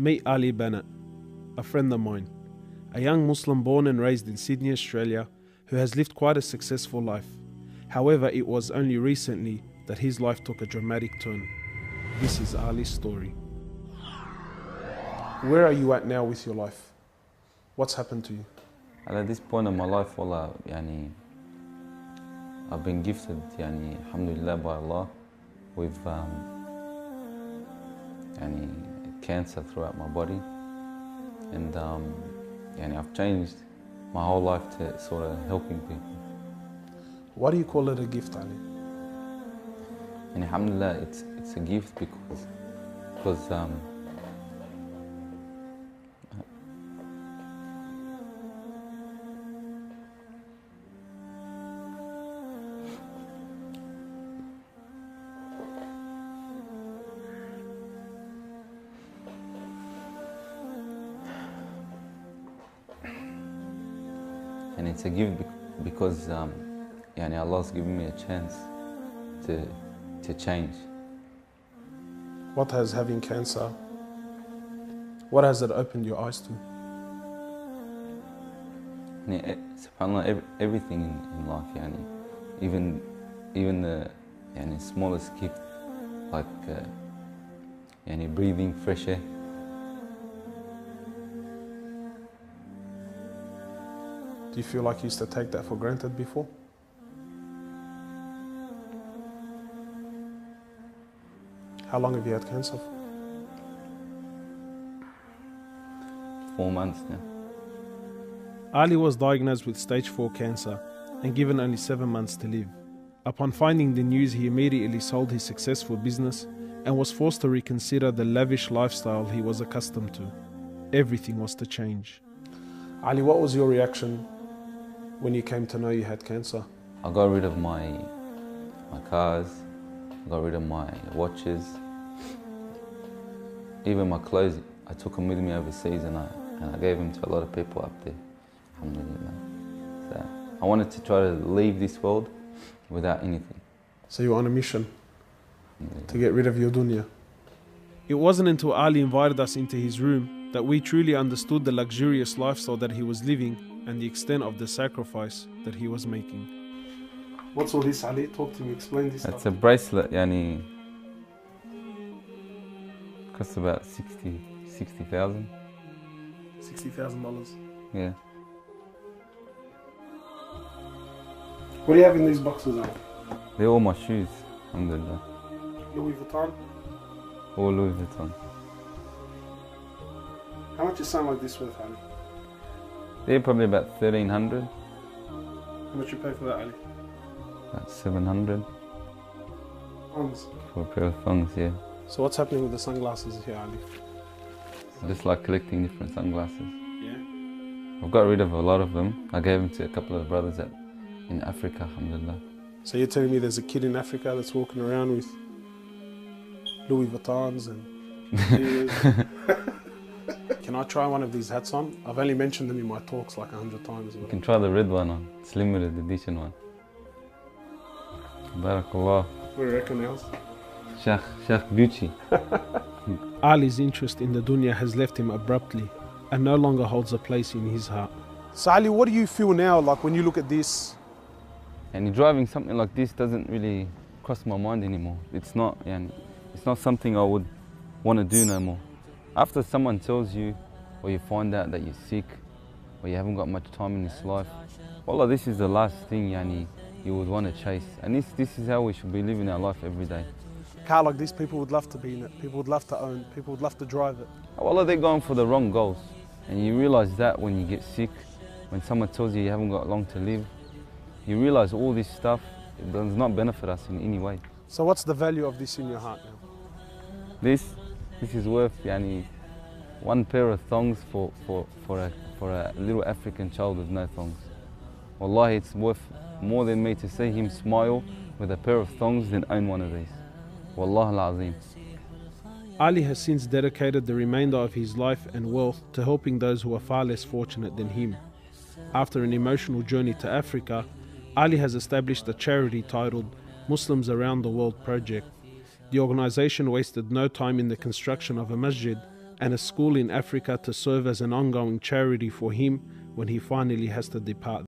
Meet Ali Bennett, a friend of mine, a young Muslim born and raised in Sydney, Australia, who has lived quite a successful life. However, it was only recently that his life took a dramatic turn. This is Ali's story. Where are you at now with your life? What's happened to you? At this point in my life, wallah, I've been gifted, alhamdulillah, by Allah, with cancer throughout my body, and I've changed my whole life to sort of helping people. Why do you call it a gift, Ali? And alhamdulillah, it's a gift because and it's a gift because Allah's given me a chance to change. What has having cancer, what has it opened your eyes to? SubhanAllah, everything in life, even the smallest gift, like breathing fresh air. Do you feel like you used to take that for granted before? How long have you had cancer for? 4 months now. Ali was diagnosed with stage 4 cancer and given only 7 months to live. Upon finding the news, he immediately sold his successful business and was forced to reconsider the lavish lifestyle he was accustomed to. Everything was to change. Ali, what was your reaction when you came to know you had cancer? I got rid of my cars, I got rid of my watches, even my clothes. I took them with me overseas and I gave them to a lot of people up there. Alhamdulillah. So I wanted to try to leave this world without anything. So you were on a mission to get rid of your dunya. It wasn't until Ali invited us into his room that we truly understood the luxurious lifestyle that he was living and the extent of the sacrifice that he was making. What's all this, Ali? Talk to me, explain this. It's a bracelet, costs about $60,000. $60,000? Yeah. What do you have in these boxes, Ali? They're all my shoes, alhamdulillah. Louis Vuitton? All Louis Vuitton. How much is something like this worth, Ali? They're probably about 1,300. How much you pay for that, Ali? About 700. Thongs? For a pair of thongs, yeah. So what's happening with the sunglasses here, Ali? I just like collecting different sunglasses. Yeah? I've got rid of a lot of them. I gave them to a couple of brothers in Africa, alhamdulillah. So you're telling me there's a kid in Africa that's walking around with Louis Vuittons and Can I try one of these hats on? I've only mentioned them in my talks like 100 times. You can try the red one on. It's limited edition one. Barakallah. What do you reckon else? Sheikh Beauty. Ali's interest in the dunya has left him abruptly and no longer holds a place in his heart. So Ali, what do you feel now, like when you look at this? And driving something like this doesn't really cross my mind anymore. It's not something I would want to do no more. After someone tells you, or you find out that you're sick, or you haven't got much time in this life, wallah, this is the last thing you would want to chase. And this is how we should be living our life every day. A car like this, people would love to be in it, people would love to own, people would love to drive it. Wallah, they're going for the wrong goals. And you realize that when you get sick, when someone tells you you haven't got long to live, you realize all this stuff, it does not benefit us in any way. So what's the value of this in your heart now? This is worth one pair of thongs for a little African child with no thongs. Wallahi, it's worth more than me to see him smile with a pair of thongs than own one of these. Wallah al-Azim. Ali has since dedicated the remainder of his life and wealth to helping those who are far less fortunate than him. After an emotional journey to Africa, Ali has established a charity titled Muslims Around the World Project. The organization wasted no time in the construction of a masjid and a school in Africa to serve as an ongoing charity for him when he finally has to depart.